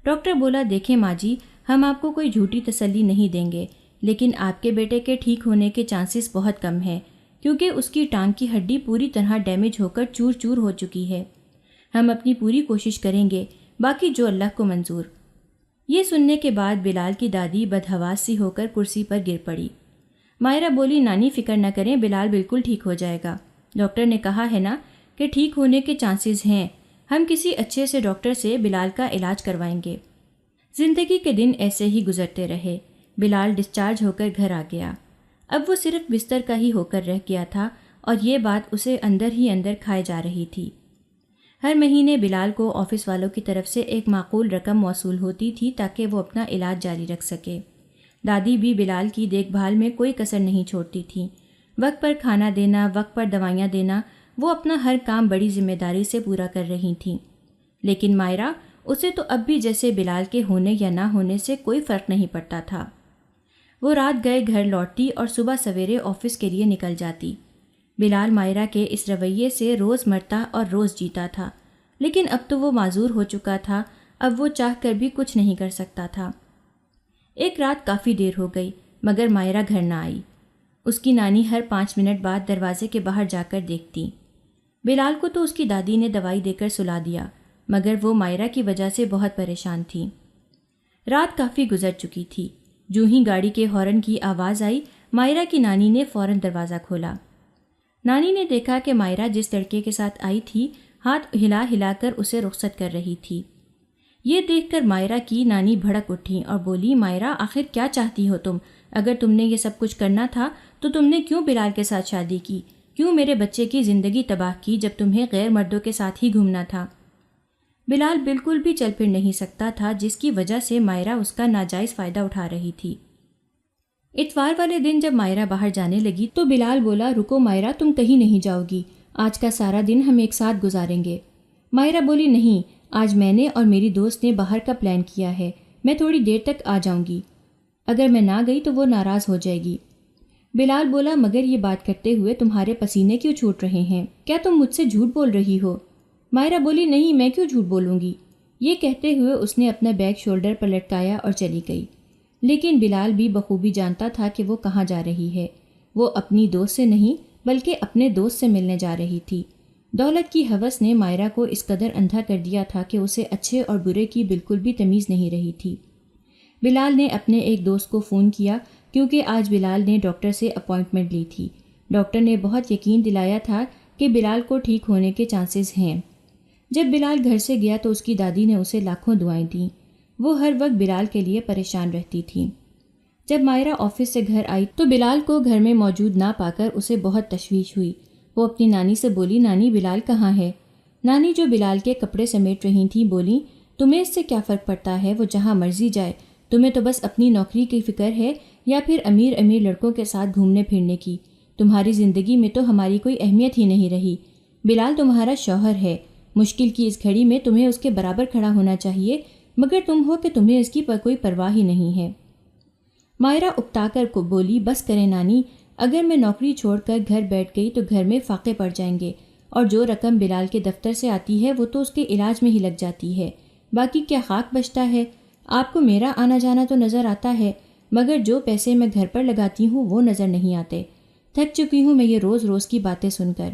ڈاکٹر بولا، دیکھیں ماں جی، ہم آپ کو کوئی جھوٹی تسلی نہیں دیں گے، لیکن آپ کے بیٹے کے ٹھیک ہونے کے چانسز بہت کم ہیں، کیونکہ اس کی ٹانگ کی ہڈی پوری طرح ڈیمیج ہو کر چور چور ہو چکی ہے۔ ہم اپنی پوری کوشش کریں گے، باقی جو اللہ کو منظور۔ یہ سننے کے بعد بلال کی دادی بدحواس سی ہو کر کرسی پر گر پڑی۔ مائرہ بولی، نانی فکر نہ کریں، بلال بالکل ٹھیک ہو جائے گا، ڈاکٹر نے کہا ہے نا کہ ٹھیک ہونے کے چانسز ہیں، ہم کسی اچھے سے ڈاکٹر سے بلال کا علاج کروائیں گے۔ زندگی کے دن ایسے ہی گزرتے رہے۔ بلال ڈسچارج ہو کر گھر آ گیا۔ اب وہ صرف بستر کا ہی ہو کر رہ گیا تھا اور یہ بات اسے اندر ہی اندر کھائے جا رہی تھی۔ ہر مہینے بلال کو آفس والوں کی طرف سے ایک معقول رقم موصول ہوتی تھی تاکہ وہ اپنا علاج جاری رکھ سکے۔ دادی بھی بلال کی دیکھ بھال میں کوئی کسر نہیں چھوڑتی تھیں۔ وقت پر کھانا دینا، وقت پر دوائیاں دینا، وہ اپنا ہر کام بڑی ذمہ داری سے پورا کر رہی تھیں۔ لیکن مائرہ، اسے تو اب بھی جیسے بلال کے ہونے یا نہ ہونے سے کوئی فرق نہیں پڑتا تھا۔ وہ رات گئے گھر لوٹتی اور صبح سویرے آفس کے لیے نکل جاتی۔ بلال مائرہ کے اس رویے سے روز مرتا اور روز جیتا تھا، لیکن اب تو وہ معذور ہو چکا تھا، اب وہ چاہ کر بھی کچھ نہیں کر سکتا تھا۔ ایک رات کافی دیر ہو گئی مگر مائرہ گھر نہ آئی۔ اس کی نانی ہر 5 منٹ بعد دروازے کے باہر جا کر دیکھتی۔ بلال کو تو اس کی دادی نے دوائی دے کر سلا دیا، مگر وہ مائرہ کی وجہ سے بہت پریشان تھی۔ رات کافی گزر چکی تھی۔ جو ہی گاڑی کے ہارن کی آواز آئی، مائرہ کی نانی نے فوراً دروازہ کھولا۔ نانی نے دیکھا کہ مائرہ جس لڑکے کے ساتھ آئی تھی ہاتھ ہلا ہلا کر اسے رخصت کر رہی تھی۔ یہ دیکھ کر مائرہ کی نانی بھڑک اٹھی اور بولی، مائرہ آخر کیا چاہتی ہو تم؟ اگر تم نے یہ سب کچھ کرنا تھا تو تم نے کیوں بلال کے ساتھ شادی کی؟ کیوں میرے بچے کی زندگی تباہ کی جب تمہیں غیر مردوں کے ساتھ ہی گھومنا تھا؟ بلال بالکل بھی چل پھر نہیں سکتا تھا، جس کی وجہ سے مائرہ اس کا ناجائز فائدہ اٹھا رہی تھی۔ اتوار والے دن جب مائرہ باہر جانے لگی تو بلال بولا، رکو مائرہ، تم کہیں نہیں جاؤ گی، آج کا سارا دن ہم ایک ساتھ گزاریں گے۔ مائرہ بولی، نہیں، آج میں نے اور میری دوست نے باہر کا پلان کیا ہے، میں تھوڑی دیر تک آ جاؤں گی، اگر میں نہ گئی تو وہ ناراض ہو جائے گی۔ بلال بولا، مگر یہ بات کرتے ہوئے تمہارے پسینے کیوں چھوٹ رہے ہیں؟ کیا تم مجھ سے جھوٹ بول رہی ہو؟ مائرہ بولی، نہیں، میں کیوں جھوٹ بولوں گی؟ یہ کہتے ہوئے اس نے اپنا بیگ شولڈر پر لٹکایا اور چلی گئی۔ لیکن بلال بھی بخوبی جانتا تھا کہ وہ کہاں جا رہی ہے۔ وہ اپنی دوست سے نہیں بلکہ اپنے دوست سے ملنے جا رہی تھی۔ دولت کی ہوس نے مائرہ کو اس قدر اندھا کر دیا تھا کہ اسے اچھے اور برے کی بالکل بھی تمیز نہیں رہی تھی۔ بلال نے اپنے ایک دوست کو فون کیا کیونکہ آج بلال نے ڈاکٹر سے اپائنٹمنٹ لی تھی۔ ڈاکٹر نے بہت یقین دلایا تھا کہ بلال کو ٹھیک ہونے کے چانسز ہیں۔ جب بلال گھر سے گیا تو اس کی دادی نے اسے لاکھوں دعائیں دیں۔ وہ ہر وقت بلال کے لیے پریشان رہتی تھیں۔ جب مائرہ آفس سے گھر آئی تو بلال کو گھر میں موجود نہ پا کر اسے بہت تشویش ہوئی۔ وہ اپنی نانی سے بولی، نانی بلال کہاں ہے؟ نانی جو بلال کے کپڑے سمیٹ رہی تھیں بولی، تمہیں اس سے کیا فرق پڑتا ہے، وہ جہاں مرضی جائے، تمہیں تو بس اپنی نوکری کی فکر ہے یا پھر امیر امیر لڑکوں کے ساتھ گھومنے پھرنے کی، تمہاری زندگی میں تو ہماری کوئی اہمیت ہی نہیں رہی۔ بلال تمہارا شوہر ہے، مشکل کی اس گھڑی میں تمہیں اس کے برابر کھڑا ہونا چاہیے، مگر تم ہو کہ تمہیں اس کی کوئی پرواہ ہی نہیں ہے۔ مائرہ اکتا کر کو بولی، بس کریں نانی، اگر میں نوکری چھوڑ کر گھر بیٹھ گئی تو گھر میں فاقے پڑ جائیں گے، اور جو رقم بلال کے دفتر سے آتی ہے وہ تو اس کے علاج میں ہی لگ جاتی ہے، باقی کیا خاک بچتا ہے؟ آپ کو میرا آنا جانا تو نظر آتا ہے، مگر جو پیسے میں گھر پر لگاتی ہوں وہ نظر نہیں آتے۔ تھک چکی ہوں میں یہ روز روز کی باتیں سن کر۔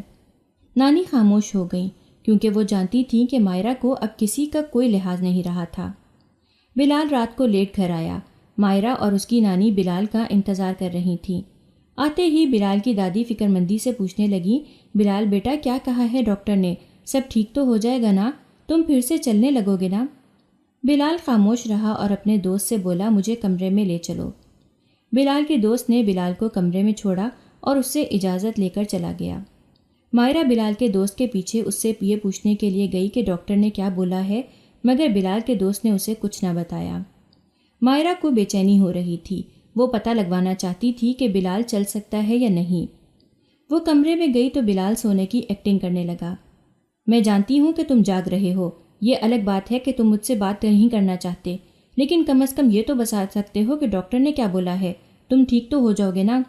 نانی خاموش ہو گئیں کیونکہ وہ جانتی تھیں کہ مائرہ کو اب کسی کا کوئی لحاظ نہیں رہا تھا۔ بلال رات کو لیٹ گھر آیا۔ مائرہ اور اس کی نانی بلال کا انتظار کر رہی تھیں۔ آتے ہی بلال کی دادی فکر مندی سے پوچھنے لگی، بلال بیٹا کیا کہا ہے ڈاکٹر نے؟ سب ٹھیک تو ہو جائے گا نا؟ تم پھر سے چلنے لگو گے نا؟ بلال خاموش رہا اور اپنے دوست سے بولا، مجھے کمرے میں لے چلو۔ بلال کے دوست نے بلال کو کمرے میں چھوڑا اور اس سے اجازت لے کر چلا گیا۔ مائرہ بلال کے دوست کے پیچھے اس سے یہ پوچھنے کے لیے گئی کہ ڈاکٹر نے کیا بولا ہے، مگر بلال کے دوست نے اسے کچھ نہ بتایا۔ مائرہ کو بے چینی ہو رہی تھی، وہ پتہ لگوانا چاہتی تھی کہ بلال چل سکتا ہے یا نہیں۔ وہ کمرے میں گئی تو بلال سونے کی ایکٹنگ کرنے لگا۔ میں جانتی ہوں کہ تم جاگ رہے ہو، یہ الگ بات ہے کہ تم مجھ سے بات نہیں کرنا چاہتے، لیکن کم از کم یہ تو بتا سکتے ہو کہ ڈاکٹر نے کیا بولا ہے، تم ٹھیک تو ہو جاؤ گے نا؟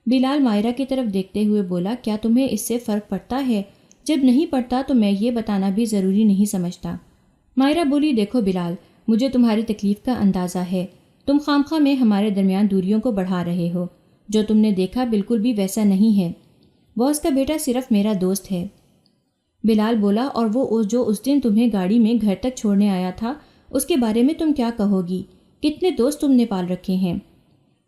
بلال مائرہ کی طرف دیکھتے ہوئے بولا، کیا تمہیں اس سے فرق پڑتا ہے؟ جب نہیں پڑتا تو میں یہ بتانا بھی ضروری نہیں سمجھتا۔ مائرہ بولی، دیکھو بلال، مجھے تمہاری تکلیف کا اندازہ ہے، تم خامخواہ میں ہمارے درمیان دوریوں کو بڑھا رہے ہو، جو تم نے دیکھا بالکل بھی ویسا نہیں ہے، باس کا بیٹا صرف میرا دوست ہے۔ بلال بولا، اور وہ جو اس دن تمہیں گاڑی میں گھر تک چھوڑنے آیا تھا، اس کے بارے میں تم کیا کہو گی؟ کتنے دوست تم نے پال رکھے ہیں؟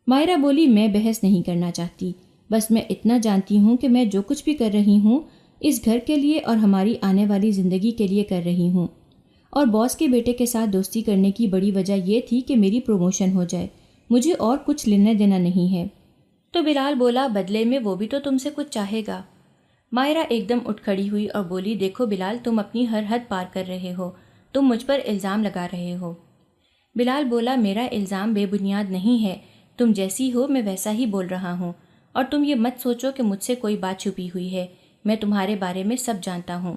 مائرہ بولی، میں بحث نہیں کرنا چاہتی، بس میں اتنا جانتی ہوں کہ میں جو کچھ بھی کر رہی ہوں اس گھر کے لیے اور ہماری آنے والی زندگی کے لیے کر رہی ہوں، اور باس کے بیٹے کے ساتھ دوستی کرنے کی بڑی وجہ یہ تھی کہ میری پروموشن ہو جائے، مجھے اور کچھ لینا دینا نہیں ہے۔ تو بلال بولا، بدلے میں وہ بھی تو تم سے کچھ چاہے گا۔ مائرہ ایک دم اٹھ کھڑی ہوئی اور بولی، دیکھو بلال، تم اپنی ہر حد پار کر رہے ہو، تم مجھ پر الزام لگا رہے ہو۔ بلال بولا، میرا الزام بے بنیاد نہیں ہے، تم جیسی ہو میں ویسا ہی بول رہا ہوں، اور تم یہ مت سوچو کہ مجھ سے کوئی بات چھپی ہوئی ہے، میں تمہارے بارے میں سب جانتا ہوں۔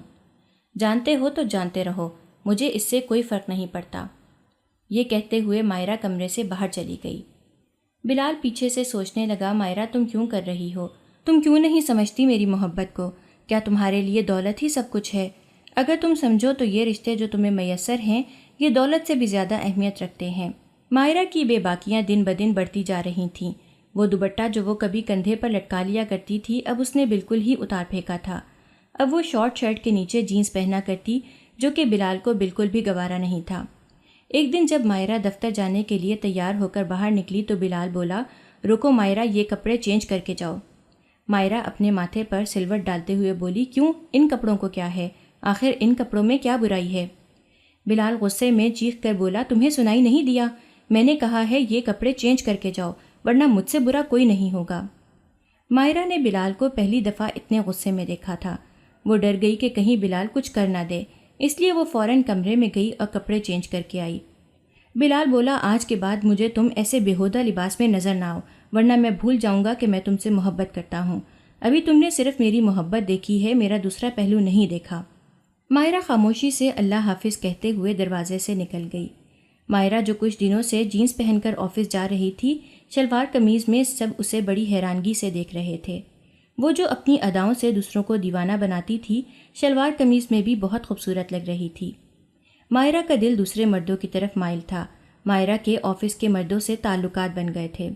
جانتے ہو تو جانتے رہو، مجھے اس سے کوئی فرق نہیں پڑتا۔ یہ کہتے ہوئے مائرہ کمرے سے باہر چلی گئی۔ بلال پیچھے سے سوچنے لگا، مائرہ تم کیوں کر رہی ہو؟ تم کیوں نہیں سمجھتی میری محبت کو؟ کیا تمہارے لیے دولت ہی سب کچھ ہے؟ اگر تم سمجھو تو یہ رشتے جو تمہیں میسر ہیں یہ دولت سے بھی زیادہ اہمیت رکھتے ہیں۔ مائرہ کی بے باکیاں دن بدن بڑھتی جا رہی تھیں۔ وہ دوپٹہ جو وہ کبھی کندھے پر لٹکا لیا کرتی تھی اب اس نے بالکل ہی اتار پھینکا تھا۔ اب وہ شارٹ شرٹ کے نیچے جینس پہنا کرتی، جو کہ بلال کو بالکل بھی گوارا نہیں تھا۔ ایک دن جب مائرہ دفتر جانے کے لیے تیار ہو کر باہر نکلی تو بلال بولا، رکو مائرہ، یہ کپڑے چینج کر کے جاؤ۔ مائرہ اپنے ماتھے پر سلوٹ ڈالتے ہوئے بولی، کیوں؟ ان کپڑوں کو کیا ہے؟ آخر ان کپڑوں میں کیا برائی ہے؟ بلال غصے میں چیخ کر بولا، تمہیں سنائی نہیں دیا؟ میں نے کہا ہے یہ کپڑے چینج کر کے جاؤ، ورنہ مجھ سے برا کوئی نہیں ہوگا۔ مائرہ نے بلال کو پہلی دفعہ اتنے غصے میں دیکھا تھا۔ وہ ڈر گئی کہ کہیں بلال کچھ کر نہ دے، اس لیے وہ فوراً کمرے میں گئی اور کپڑے چینج کر کے آئی۔ بلال بولا، آج کے بعد مجھے تم ایسے بیہودہ لباس میں نظر نہ آؤ، ورنہ میں بھول جاؤں گا کہ میں تم سے محبت کرتا ہوں۔ ابھی تم نے صرف میری محبت دیکھی ہے، میرا دوسرا پہلو نہیں دیکھا۔ مائرہ خاموشی سے اللہ حافظ کہتے ہوئے دروازے سے نکل گئی۔ مائرہ جو کچھ دنوں سے جینس پہن کر آفس جا رہی تھی، شلوار قمیض میں سب اسے بڑی حیرانگی سے دیکھ رہے تھے۔ وہ جو اپنی اداؤں سے دوسروں کو دیوانہ بناتی تھی، شلوار قمیض میں بھی بہت خوبصورت لگ رہی تھی۔ مائرہ کا دل دوسرے مردوں کی طرف مائل تھا۔ مائرہ کے آفس کے مردوں سے تعلقات بن گئے تھے۔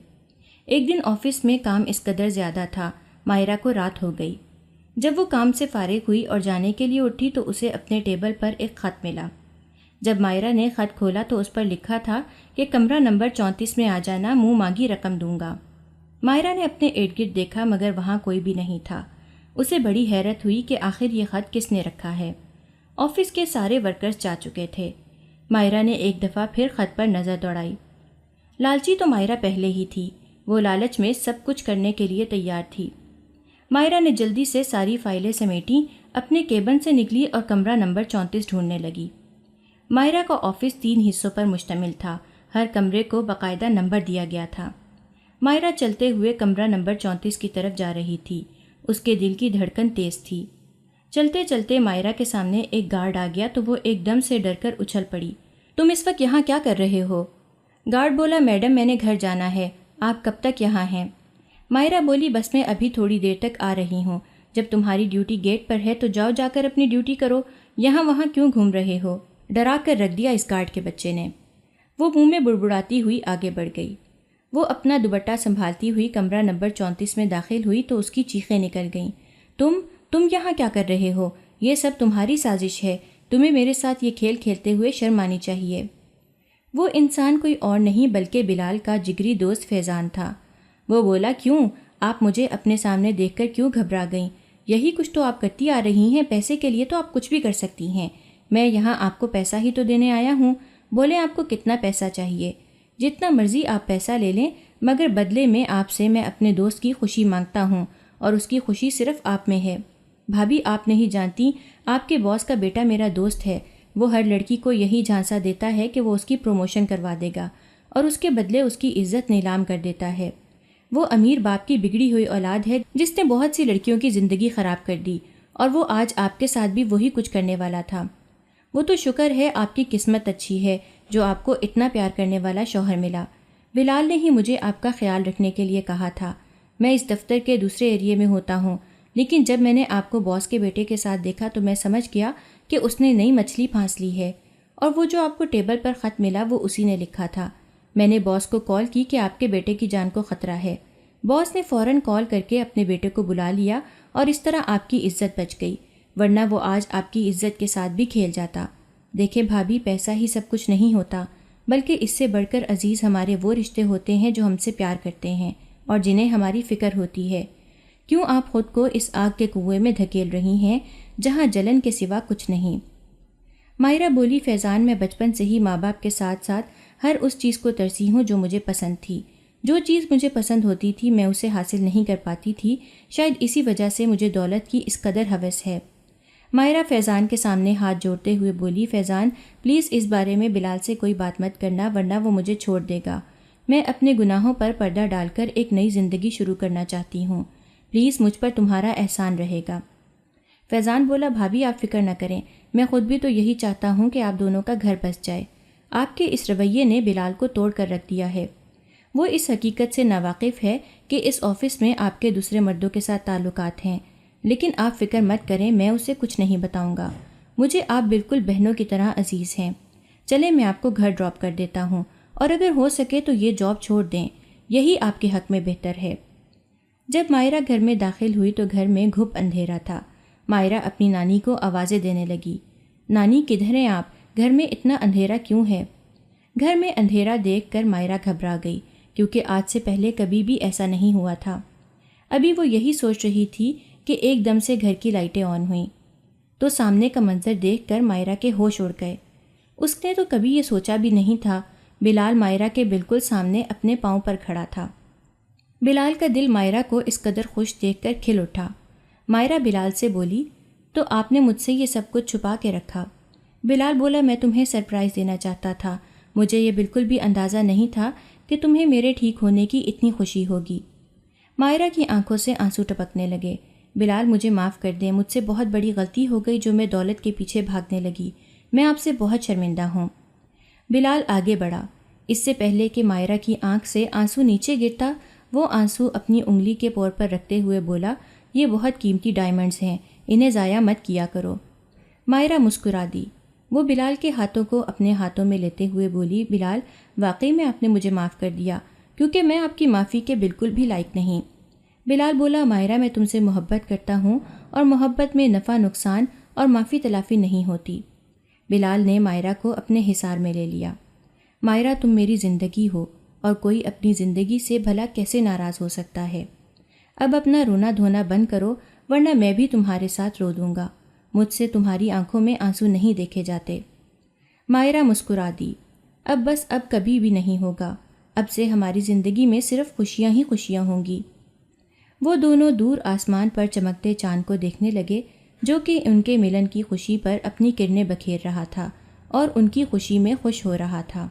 ایک دن آفس میں کام اس قدر زیادہ تھا، مائرہ کو رات ہو گئی۔ جب وہ کام سے فارغ ہوئی اور جانے کے لیے اٹھی تو اسے اپنے ٹیبل پر ایک خط ملا۔ جب مائرہ نے خط کھولا تو اس پر لکھا تھا کہ کمرہ نمبر 34 میں آ جانا، منہ مانگی رقم دوں گا۔ مائرہ نے اپنے ارد گرد دیکھا مگر وہاں کوئی بھی نہیں تھا۔ اسے بڑی حیرت ہوئی کہ آخر یہ خط کس نے رکھا ہے۔ آفس کے سارے ورکرز جا چکے تھے۔ مائرہ نے ایک دفعہ پھر خط پر نظر دوڑائی۔ لالچی تو مائرہ پہلے ہی تھی، وہ لالچ میں سب کچھ کرنے کے لیے تیار تھی۔ مائرہ نے جلدی سے ساری فائلیں سمیٹیں، اپنے کیبن سے نکلی اور کمرہ نمبر 34 ڈھونڈنے لگی۔ مائرہ کا آفس 3 حصوں پر مشتمل تھا، ہر کمرے کو باقاعدہ نمبر دیا گیا تھا۔ مائرہ چلتے ہوئے کمرہ نمبر 34 کی طرف جا رہی تھی، اس کے دل کی دھڑکن تیز تھی۔ چلتے چلتے مائرہ کے سامنے ایک گارڈ آ گیا تو وہ ایک دم سے ڈر کر اچھل پڑی۔ تم اس وقت یہاں کیا کر رہے ہو؟ گارڈ بولا، میڈم میں نے گھر جانا ہے، آپ کب تک یہاں ہیں؟ مائرہ بولی، بس میں ابھی تھوڑی دیر تک آ رہی ہوں، جب تمہاری ڈیوٹی گیٹ پر ہے تو جاؤ جا کر اپنی ڈیوٹی کرو، یہاں وہاں کیوں گھوم رہے ہو؟ ڈرا کر رکھ دیا اس گارڈ کے بچے نے۔ وہ منہ میں بڑبڑاتی ہوئی آگے بڑھ گئی۔ وہ اپنا دوپٹہ سنبھالتی ہوئی کمرہ نمبر 34 میں داخل ہوئی تو اس کی چیخیں نکل گئیں۔ تم یہاں کیا کر رہے ہو؟ یہ سب تمہاری سازش ہے، تمہیں میرے ساتھ یہ کھیل کھیلتے ہوئے شرم آنی چاہیے۔ وہ انسان کوئی اور نہیں بلکہ بلال کا جگری دوست فیضان تھا۔ وہ بولا، کیوں آپ مجھے اپنے سامنے دیکھ کر کیوں گھبرا گئیں؟ یہی کچھ تو آپ کرتی آ رہی ہیں، پیسے کے لیے تو آپ کچھ بھی کر سکتی ہیں۔ میں یہاں آپ کو پیسہ ہی تو دینے آیا ہوں۔ بولے، آپ کو کتنا پیسہ چاہیے؟ جتنا مرضی آپ پیسہ لے لیں، مگر بدلے میں آپ سے میں اپنے دوست کی خوشی مانگتا ہوں، اور اس کی خوشی صرف آپ میں ہے۔ بھابھی، آپ نہیں جانتی، آپ کے باس کا بیٹا میرا دوست ہے۔ وہ ہر لڑکی کو یہی جھانسا دیتا ہے کہ وہ اس کی پروموشن کروا دے گا اور اس کے بدلے اس کی عزت نیلام کر دیتا ہے۔ وہ امیر باپ کی بگڑی ہوئی اولاد ہے جس نے بہت سی لڑکیوں کی زندگی خراب کر دی، اور وہ آج آپ کے ساتھ بھی وہی کچھ کرنے والا تھا۔ وہ تو شکر ہے آپ کی قسمت اچھی ہے جو آپ کو اتنا پیار کرنے والا شوہر ملا۔ بلال نے ہی مجھے آپ کا خیال رکھنے کے لیے کہا تھا۔ میں اس دفتر کے دوسرے ایریے میں ہوتا ہوں، لیکن جب میں نے آپ کو باس کے بیٹے کے ساتھ دیکھا تو میں سمجھ گیا کہ اس نے نئی مچھلی پھانس لی ہے، اور وہ جو آپ کو ٹیبل پر خط ملا وہ اسی نے لکھا تھا۔ میں نے باس کو کال کی کہ آپ کے بیٹے کی جان کو خطرہ ہے۔ باس نے فوراً کال کر کے اپنے بیٹے کو بلا لیا، اور اس طرح آپ کی عزت بچ گئی، ورنہ وہ آج آپ کی عزت کے ساتھ بھی کھیل جاتا۔ دیکھیں بھابھی، پیسہ ہی سب کچھ نہیں ہوتا، بلکہ اس سے بڑھ کر عزیز ہمارے وہ رشتے ہوتے ہیں جو ہم سے پیار کرتے ہیں اور جنہیں ہماری فکر ہوتی ہے۔ کیوں آپ خود کو اس آگ کے کنویں میں دھکیل رہی ہیں جہاں جلن کے سوا کچھ نہیں؟ مائرہ بولی، فیضان، میں بچپن سے ہی ماں باپ کے ساتھ ساتھ ہر اس چیز کو ترسی ہوں جو مجھے پسند تھی۔ جو چیز مجھے پسند ہوتی تھی میں اسے حاصل نہیں کر پاتی تھی، شاید اسی وجہ سے مجھے دولت کی اس قدر ہوس ہے۔ مائرہ فیضان کے سامنے ہاتھ جوڑتے ہوئے بولی، فیضان پلیز اس بارے میں بلال سے کوئی بات مت کرنا، ورنہ وہ مجھے چھوڑ دے گا۔ میں اپنے گناہوں پر پردہ ڈال کر ایک نئی زندگی شروع کرنا چاہتی ہوں، پلیز مجھ پر تمہارا احسان رہے گا۔ فیضان بولا، بھابھی آپ فکر نہ کریں، میں خود بھی تو یہی چاہتا ہوں کہ آپ دونوں کا گھر بس جائے۔ آپ کے اس رویے نے بلال کو توڑ کر رکھ دیا ہے۔ وہ اس حقیقت سے ناواقف ہے کہ اس آفس میں آپ کے دوسرے مردوں کے ساتھ تعلقات ہیں، لیکن آپ فکر مت کریں، میں اسے کچھ نہیں بتاؤں گا۔ مجھے آپ بالکل بہنوں کی طرح عزیز ہیں۔ چلیں میں آپ کو گھر ڈراپ کر دیتا ہوں، اور اگر ہو سکے تو یہ جاب چھوڑ دیں، یہی آپ کے حق میں بہتر ہے۔ جب مائرہ گھر میں داخل ہوئی تو گھر میں گھپ اندھیرا تھا۔ مائرہ اپنی نانی کو آوازیں دینے لگی، نانی کدھر ہیں آپ؟ گھر میں اتنا اندھیرا کیوں ہے؟ گھر میں اندھیرا دیکھ کر مائرہ گھبرا گئی، کیونکہ آج سے پہلے کبھی بھی ایسا نہیں ہوا تھا۔ ابھی وہ یہی سوچ رہی تھی کہ ایک دم سے گھر کی لائٹیں آن ہوئیں تو سامنے کا منظر دیکھ کر مائرہ کے ہوش اڑ گئے۔ اس نے تو کبھی یہ سوچا بھی نہیں تھا، بلال مائرہ کے بالکل سامنے اپنے پاؤں پر کھڑا تھا۔ بلال کا دل مائرہ کو اس قدر خوش دیکھ کر کھل اٹھا۔ مائرہ بلال سے بولی، تو آپ نے مجھ سے یہ سب کچھ چھپا کے رکھا؟ بلال بولا، میں تمہیں سرپرائز دینا چاہتا تھا، مجھے یہ بالکل بھی اندازہ نہیں تھا کہ تمہیں میرے ٹھیک ہونے کی اتنی خوشی ہوگی۔ مائرہ کی آنکھوں سے آنسو ٹپکنے لگے۔ بلال مجھے معاف کر دیں، مجھ سے بہت بڑی غلطی ہو گئی جو میں دولت کے پیچھے بھاگنے لگی، میں آپ سے بہت شرمندہ ہوں۔ بلال آگے بڑھا۔ اس سے پہلے کہ مائرہ کی آنکھ سے آنسو نیچے گرتا، وہ آنسو اپنی انگلی کے پور پر رکھتے ہوئے بولا، یہ بہت قیمتی ڈائمنڈز ہیں، انہیں ضائع مت کیا کرو۔ مائرہ مسکرا دی۔ وہ بلال کے ہاتھوں کو اپنے ہاتھوں میں لیتے ہوئے بولی، بلال واقعی میں آپ نے مجھے معاف کر دیا، کیونکہ میں آپ کی معافی کے بالکل بھی لائق نہیں۔ بلال بولا، مائرہ میں تم سے محبت کرتا ہوں، اور محبت میں نفع نقصان اور معافی تلافی نہیں ہوتی۔ بلال نے مائرہ کو اپنے حصار میں لے لیا۔ مائرہ تم میری زندگی ہو، اور کوئی اپنی زندگی سے بھلا کیسے ناراض ہو سکتا ہے؟ اب اپنا رونا دھونا بند کرو، ورنہ میں بھی تمہارے ساتھ رو دوں گا۔ مجھ سے تمہاری آنکھوں میں آنسو نہیں دیکھے جاتے۔ مائرہ مسکرا دی۔ اب بس، اب کبھی بھی نہیں ہوگا، اب سے ہماری زندگی میں صرف خوشیاں ہی خوشیاں ہوں گی۔ وہ دونوں دور آسمان پر چمکتے چاند کو دیکھنے لگے، جو کہ ان کے ملن کی خوشی پر اپنی کرنیں بکھیر رہا تھا اور ان کی خوشی میں خوش ہو رہا تھا۔